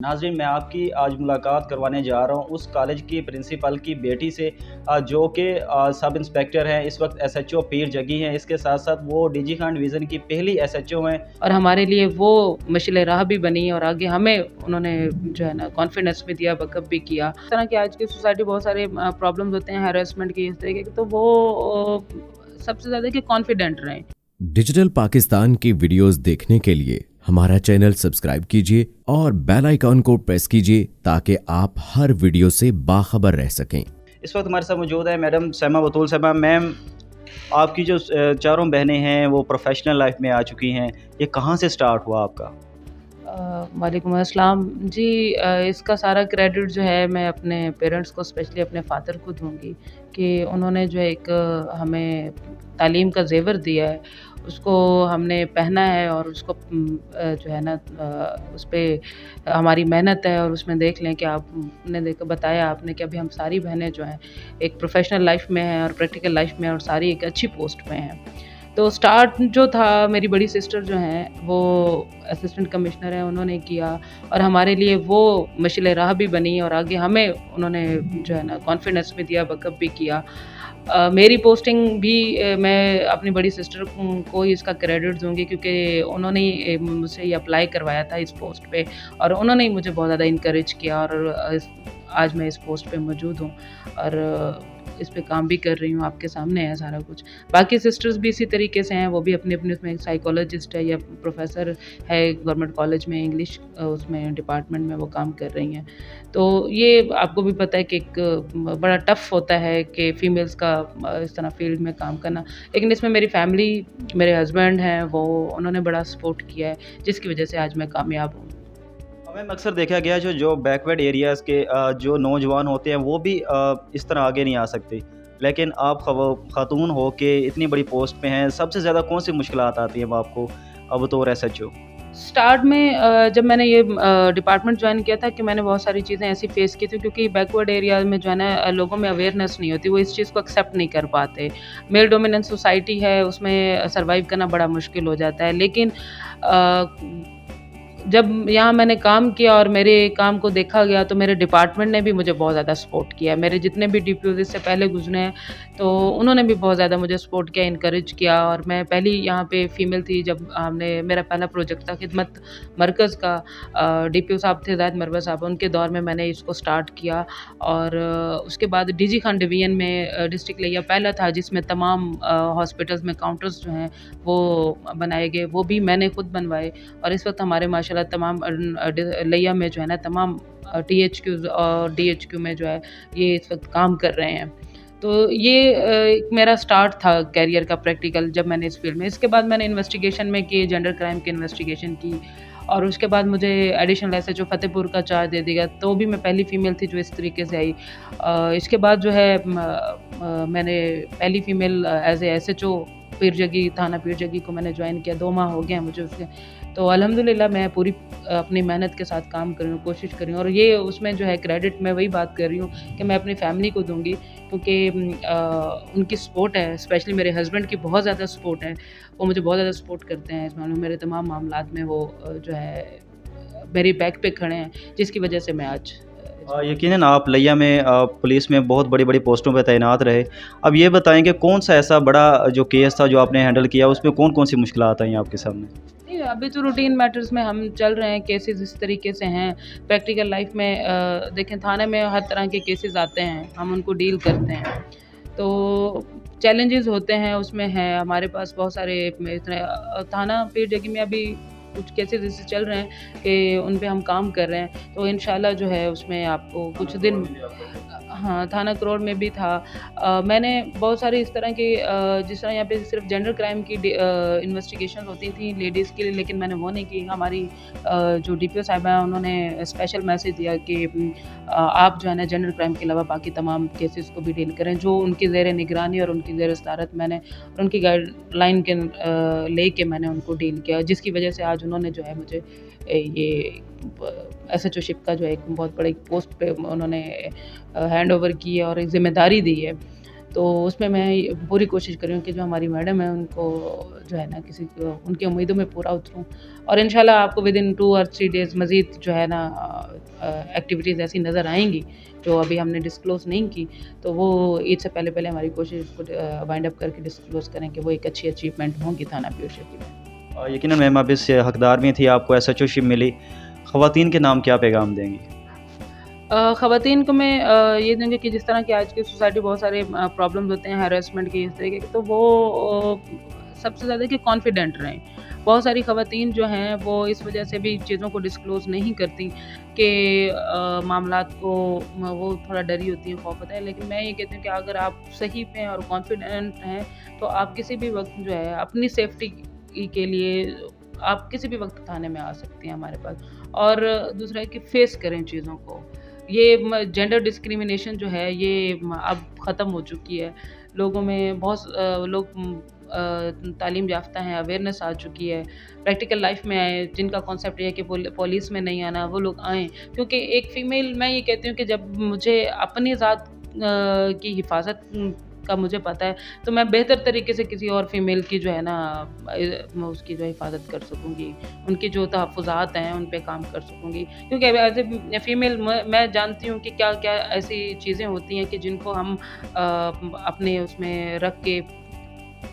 नाज़रीन, मैं आपकी आज मुलाकात करवाने जा रहा हूँ उस कॉलेज की प्रिंसिपल की बेटी से जो कि सब इंस्पेक्टर हैं, इस वक्त एसएचओ पीर जगी हैं। इसके साथ साथ वो डीजी खान डिवीज़न की पहली एसएचओ हैं और हमारे लिए वो मशाल राह भी बनी और आगे हमें उन्होंने जो है ना कॉन्फिडेंस भी दिया, बैकअप भी किया। इस तरह की आज की सोसाइटी बहुत सारे प्रॉब्लम्स होते हैं हैरेसमेंट की, इस तरीके के, तो वो सबसे ज़्यादा कि कॉन्फिडेंट रहें। डिजिटल पाकिस्तान की वीडियोस देखने के लिए हमारा चैनल सब्सक्राइब कीजिए और बेल आइकॉन को प्रेस कीजिए ताकि आप हर वीडियो से बाखबर रह सकें। इस वक्त हमारे साथ मौजूद है मैडम सैमा बतूल साहबा। मैम, आपकी जो चारों बहनें हैं वो प्रोफेशनल लाइफ में आ चुकी हैं, ये कहाँ से स्टार्ट हुआ आपका? वालेकुम अस्सलाम जी। इसका सारा क्रेडिट जो है मैं अपने पेरेंट्स को, स्पेशली अपने फादर को दूंगी कि उन्होंने जो है एक हमें तालीम का ज़ेवर दिया है, उसको हमने पहना है और उसको जो है ना उस पर हमारी मेहनत है। और उसमें देख लें कि आपने देखो बताया आपने कि अभी हम सारी बहनें जो हैं एक प्रोफेशनल लाइफ में हैं और प्रैक्टिकल लाइफ में, और सारी एक अच्छी पोस्ट में हैं। तो स्टार्ट जो था, मेरी बड़ी सिस्टर जो हैं वो असिस्टेंट कमिश्नर हैं, उन्होंने किया और हमारे लिए वो मशाल राह भी बनी और आगे हमें उन्होंने जो है ना कॉन्फिडेंस भी दिया, बैकअप भी किया। मेरी पोस्टिंग भी मैं अपनी बड़ी सिस्टर को ही इसका क्रेडिट दूंगी क्योंकि उन्होंने ही मुझसे ये अप्लाई करवाया था इस पोस्ट पे, और उन्होंने ही मुझे बहुत ज़्यादा इनकरेज किया और आज मैं इस पोस्ट पे मौजूद हूँ और इस पे काम भी कर रही हूँ। आपके सामने है सारा कुछ। बाकी सिस्टर्स भी इसी तरीके से हैं, वो भी अपने अपने उसमें साइकोलॉजिस्ट है या प्रोफेसर है गवर्नमेंट कॉलेज में, इंग्लिश उसमें डिपार्टमेंट में वो काम कर रही हैं। तो ये आपको भी पता है कि एक बड़ा टफ़ होता है कि फ़ीमेल्स का इस तरह फील्ड में काम करना, लेकिन इसमें मेरी फैमिली, मेरे हस्बैंड हैं, वो उन्होंने बड़ा सपोर्ट किया है जिसकी वजह से आज मैं कामयाब हूँ। हमें अक्सर देखा गया जो बैकवर्ड एरियाज़ के जो नौजवान होते हैं वो भी इस तरह आगे नहीं आ सकते, लेकिन आप खातून हो के इतनी बड़ी पोस्ट पे हैं, सबसे ज़्यादा कौन सी मुश्किलात आती हैं आपको अब बतौर एसएचओ? स्टार्ट में जब मैंने ये डिपार्टमेंट ज्वाइन किया था कि मैंने बहुत सारी चीज़ें ऐसी फेस की थी क्योंकि बैकवर्ड एरिया में जो है ना लोगों में अवेयरनेस नहीं होती, वो इस चीज़ को एक्सेप्ट नहीं कर पाते। मेल डोमिनेंट सोसाइटी है, उसमें सर्वाइव करना बड़ा मुश्किल हो जाता है। लेकिन जब यहाँ मैंने काम किया और मेरे काम को देखा गया तो मेरे डिपार्टमेंट ने भी मुझे बहुत ज़्यादा सपोर्ट किया। मेरे जितने भी डीपीओज़ इससे पहले गुजरे हैं तो उन्होंने भी बहुत ज़्यादा मुझे सपोर्ट किया, इनकरेज किया। और मैं पहली यहाँ पे फ़ीमेल थी जब हमने, मेरा पहला प्रोजेक्ट था खिदमत मरकज़ का, डीपीओ साहब थे ज़ाहिद मरवा साहब, उनके दौर में मैंने इसको स्टार्ट किया। और उसके बाद डीजी खान डिवीज़न में डिस्ट्रिक्ट लिया पहला था जिसमें तमाम हॉस्पिटल्स में काउंटर्स जो हैं वो बनाए गए, वो भी मैंने खुद बनवाए। और इस वक्त हमारे माशाल्लाह तमाम लिया में जो है ना तमाम टीएचक्यूज़ और डीएचक्यू में जो है ये इस वक्त काम कर रहे हैं। तो ये एक मेरा स्टार्ट था कैरियर का प्रैक्टिकल जब मैंने इस फील्ड में। इसके बाद मैंने इन्वेस्टिगेशन में की, जेंडर क्राइम की इन्वेस्टिगेशन की, और उसके बाद मुझे एडिशनल एसएचओ फतेहपुर का चार्ज दे दिया, तो भी मैं पहली फ़ीमेल थी जो इस तरीके से आई। इसके बाद जो है मैंने पहली फ़ीमेल एज ए एसएचओ पीर जगी, थाना पीर जगी को मैंने ज्वाइन किया, 2 माह हो गए हैं मुझे उसके। तो अल्हम्दुलिल्लाह मैं पूरी अपनी मेहनत के साथ काम कर रही हूँ, कोशिश कर रही हूँ। और ये उसमें जो है क्रेडिट मैं वही बात कर रही हूँ कि मैं अपनी फैमिली को दूँगी क्योंकि उनकी सपोर्ट है, स्पेशली मेरे हस्बैंड की बहुत ज़्यादा सपोर्ट है। वो मुझे बहुत ज़्यादा सपोर्ट करते हैं इस मामले में, मेरे तमाम मामलात में वो जो है मेरी बैक पे खड़े हैं, जिसकी वजह से मैं आज यकीनन आप लिया में पुलिस में बहुत बड़ी-बड़ी पोस्टों पे तैनात रहे। अब ये बताएँ कि कौन-सा ऐसा बड़ा जो केस था जो आपने हैंडल किया, उसमें कौन-कौन सी मुश्किलात आई आपके सामने? नहीं, अभी तो रूटीन मैटर्स में हम चल रहे हैं, केसेस इस तरीके से हैं। प्रैक्टिकल लाइफ में देखें, थाने में हर तरह के केसेस आते हैं, हम उनको डील करते हैं। तो चैलेंजेस होते हैं, उसमें है हमारे पास बहुत सारे इतने थाना पीर जगी में अभी कुछ केसेस ऐसे चल रहे हैं कि उन पे हम काम कर रहे हैं। तो इंशाल्लाह जो है उसमें आपको कुछ दिन, हाँ, थाना करोड़ में भी था। मैंने बहुत सारी इस तरह की जिस तरह यहाँ पे सिर्फ जेंडर क्राइम की इन्वेस्टिगेशन होती थी लेडीज़ के लिए, लेकिन मैंने वो नहीं की। हमारी जो डीपीओ साहिबा हैं उन्होंने स्पेशल मैसेज दिया कि आप जो है ना जेंडर क्राइम के अलावा बाकी तमाम केसेस को भी डील करें, जो उनकी ज़ेर निगरानी और उनकी ज़ेर सदारत मैंने उनकी गाइडलाइन के लेके मैंने उनको डील किया, जिसकी वजह से आज उन्होंने जो है मुझे ये एसएचओशिप का जो है एक बहुत बड़ी पोस्ट पे उन्होंने हैंड ओवर की है और एक ज़िम्मेदारी दी है। تو اس میں میں پوری کوشش کر رہی ہوں کہ جو ہماری میڈم ہیں ان کو جو ہے نا کسی ان کی امیدوں میں پورا اتروں، اور انشاءاللہ آپ کو ودن 2 اور 3 ڈیز مزید جو ہے نا ایکٹیویٹیز ایسی نظر آئیں گی جو ابھی ہم نے ڈسکلوز نہیں کی، تو وہ عید سے پہلے پہلے ہماری کوشش کو وائنڈ اپ کر کے ڈسکلوز کریں کہ وہ ایک اچھی اچیومنٹ ہوگی تھانہ پیور شفی میں۔ یقیناً میم آپ اس حقدار بھی تھی، آپ کو ایس ایچ او شپ ملی، خواتین کے نام کیا پیغام دیں گی؟ خواتین کو میں یہ دوں گی کہ جس طرح کہ آج کی سوسائٹی بہت سارے پرابلمز ہوتے ہیں ہیراسمنٹ کے اس طریقے کے، تو وہ سب سے زیادہ کہ کانفیڈنٹ رہیں۔ بہت ساری خواتین جو ہیں وہ اس وجہ سے بھی چیزوں کو ڈسکلوز نہیں کرتی کہ معاملات کو وہ تھوڑا ڈری ہوتی ہیں، خوف ہوتا ہے، لیکن میں یہ کہتی ہوں کہ اگر آپ صحیح پہ اور کانفیڈنٹ ہیں تو آپ کسی بھی وقت جو ہے اپنی سیفٹی کے لیے آپ کسی بھی وقت تھانے میں آ سکتی ہیں ہمارے پاس۔ اور دوسرا ہے کہ فیس کریں چیزوں کو۔ یہ جینڈر ڈسکریمنیشن جو ہے یہ اب ختم ہو چکی ہے، لوگوں میں بہت لوگ تعلیم یافتہ ہیں، اویئرنیس آ چکی ہے، پریکٹیکل لائف میں آئے، جن کا کانسیپٹ یہ ہے کہ پولیس میں نہیں آنا، وہ لوگ آئیں، کیونکہ ایک فیمیل، میں یہ کہتی ہوں کہ جب مجھے اپنی ذات کی حفاظت کا مجھے پتہ ہے تو میں بہتر طریقے سے کسی اور فیمیل کی جو ہے نا اس کی جو حفاظت کر سکوں گی، ان کی جو تحفظات ہیں ان پہ کام کر سکوں گی، کیونکہ ایز اے فیمیل میں جانتی ہوں کہ کیا کیا ایسی چیزیں ہوتی ہیں کہ جن کو ہم اپنے اس میں رکھ کے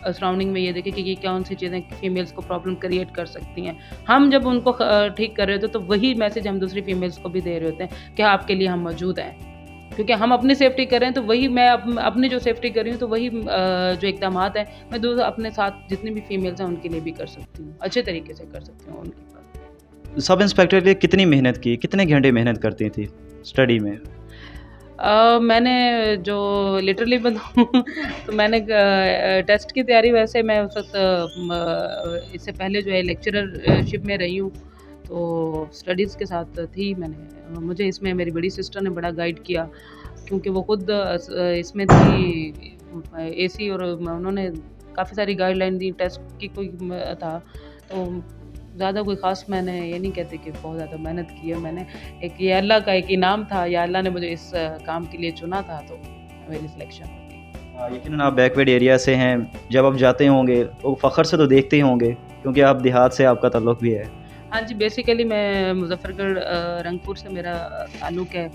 سراؤنڈنگ میں یہ دیکھیں کہ یہ کون سی چیزیں فیمیلز کو پرابلم کریٹ کر سکتی ہیں۔ ہم جب ان کو ٹھیک کر رہے ہوتے تو وہی میسج ہم دوسری فیمیلز کو بھی دے رہے ہوتے ہیں کہ آپ کے لیے ہم موجود ہیں، کیونکہ ہم اپنی سیفٹی کر رہے ہیں تو وہی میں اپنی جو سیفٹی کر رہی ہوں تو وہی جو اقدامات ہیں میں اپنے ساتھ جتنی بھی فیمیلز ہیں ان کے لیے بھی کر سکتی ہوں، اچھے طریقے سے کر سکتی ہوں ان کے پاس۔ سب انسپیکٹر کے لیے کتنی محنت کی، کتنے گھنٹے محنت کرتی تھی اسٹڈی میں؟ میں نے جو لٹرلی بتاؤں تو میں نے ٹیسٹ کی تیاری، ویسے میں اس وقت اس سے پہلے جو ہے لیکچرر شپ میں رہی ہوں تو اسٹڈیز کے ساتھ تھی، مجھے اس میں میری بڑی سسٹر نے بڑا گائیڈ کیا، کیونکہ وہ خود اس میں تھی اے سی، اور انہوں نے کافی ساری گائیڈ لائن دی، ٹیسٹ کی کوئی تھا تو زیادہ کوئی خاص میں نے یہ نہیں کہتی کہ بہت زیادہ محنت کی ہے، میں نے ایک یہ اللہ کا ایک انعام تھا، یا اللہ نے مجھے اس کام کے لیے چنا تھا تو میری سلیکشن ہوگی۔ یقیناً آپ بیک ورڈ ایریا سے ہیں، جب آپ جاتے ہوں گے تو فخر سے تو دیکھتے ہی ہوں گے کیونکہ آپ دیہات سے آپ کا تعلق بھی ہے۔ ہاں جی، بیسیکلی میں مظفر گڑھ رنگ پور سے میرا تعلق ہے،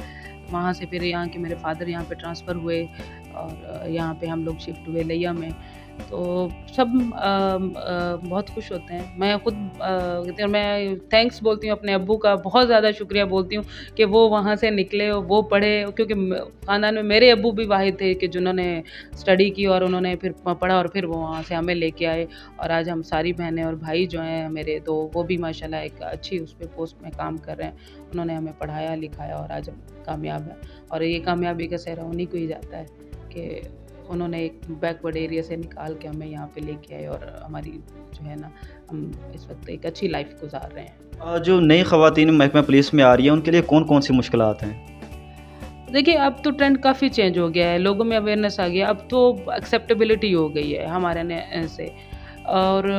وہاں سے پھر یہاں کے میرے فادر یہاں پہ ٹرانسفر ہوئے اور یہاں پہ ہم لوگ شفٹ ہوئے لیا میں، تو سب بہت خوش ہوتے ہیں۔ میں خود کہتی ہوں، میں تھینکس بولتی ہوں اپنے ابو کا، بہت زیادہ شکریہ بولتی ہوں کہ وہ وہاں سے نکلے، وہ پڑھے، کیونکہ خاندان میں میرے ابو بھی واحد تھے کہ جنہوں نے اسٹڈی کی اور انہوں نے پھر پڑھا اور پھر وہ وہاں سے ہمیں لے کے آئے، اور آج ہم ساری بہنیں اور بھائی جو ہیں میرے دو، وہ بھی ماشاءاللہ ایک اچھی اس پہ پوسٹ میں کام کر رہے ہیں، انہوں نے ہمیں پڑھایا لکھایا اور آج ہم کامیاب ہیں، اور یہ کامیابی کا سہرا انہیں کو ہی جاتا ہے کہ انہوں نے ایک بیک ورڈ ایریا سے نکال کے ہمیں یہاں پہ لے کے آئے، اور ہماری جو ہے نا ہم اس وقت ایک اچھی لائف گزار رہے ہیں۔ جو نئی خواتین محکمہ پولیس میں آ رہی ہیں ان کے لیے کون کون سی مشکلات ہیں؟ دیکھیے اب تو ٹرینڈ کافی چینج ہو گیا ہے، لوگوں میں اویئرنیس آ گیا، اب تو ایکسیپٹیبلٹی ہو گئی ہے ہمارے سے، اور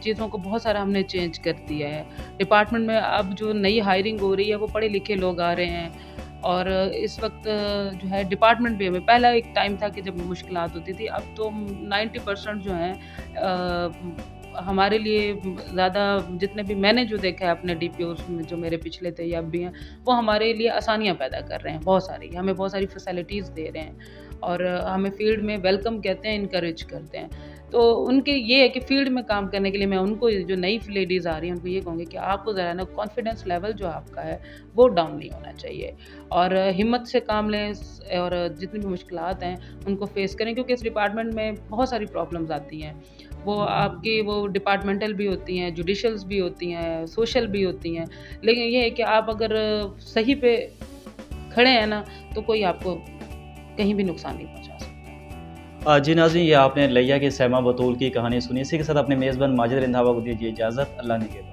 چیزوں کو بہت سارا ہم نے چینج کر دیا ہے۔ ڈپارٹمنٹ میں اب جو نئی ہائرنگ ہو رہی ہے وہ پڑھے لکھے لوگ آ رہے ہیں، اور اس وقت جو ہے ڈپارٹمنٹ بھی ہمیں، پہلا ایک ٹائم تھا کہ جب مشکلات ہوتی تھی، اب تو 90% جو ہیں ہمارے لیے زیادہ، جتنے بھی میں نے جو دیکھا ہے اپنے ڈی پی اوز میں جو میرے پچھلے تھے یا اب بھی ہیں، وہ ہمارے لیے آسانیاں پیدا کر رہے ہیں، بہت ساری، ہمیں بہت ساری فیسلٹیز دے رہے ہیں، اور ہمیں فیلڈ میں ویلکم کہتے ہیں، انکریج کرتے ہیں۔ تو ان کے یہ ہے کہ فیلڈ میں کام کرنے کے لیے میں ان کو، جو نئی لیڈیز آ رہی ہیں ان کو یہ کہوں گی کہ آپ کو ذرا نا کانفیڈنس لیول جو آپ کا ہے وہ ڈاؤن نہیں ہونا چاہیے، اور ہمت سے کام لیں، اور جتنی بھی مشکلات ہیں ان کو فیس کریں، کیونکہ اس ڈپارٹمنٹ میں بہت ساری پرابلمز آتی ہیں، وہ آپ کی وہ ڈپارٹمنٹل بھی ہوتی ہیں، جوڈیشلز بھی ہوتی ہیں، سوشل بھی ہوتی ہیں، لیکن یہ ہے کہ آپ اگر صحیح پہ کھڑے ہیں نا تو کوئی آپ کو کہیں بھی نقصان نہیں پہنچا سکتا۔ جی ناظرین، یہ آپ نے لیا کہ سیما بطول کی کہانی سنی، اسی کے ساتھ اپنے میزبان ماجد رندھاوا کو دیجیے اجازت، اللہ نگہبان۔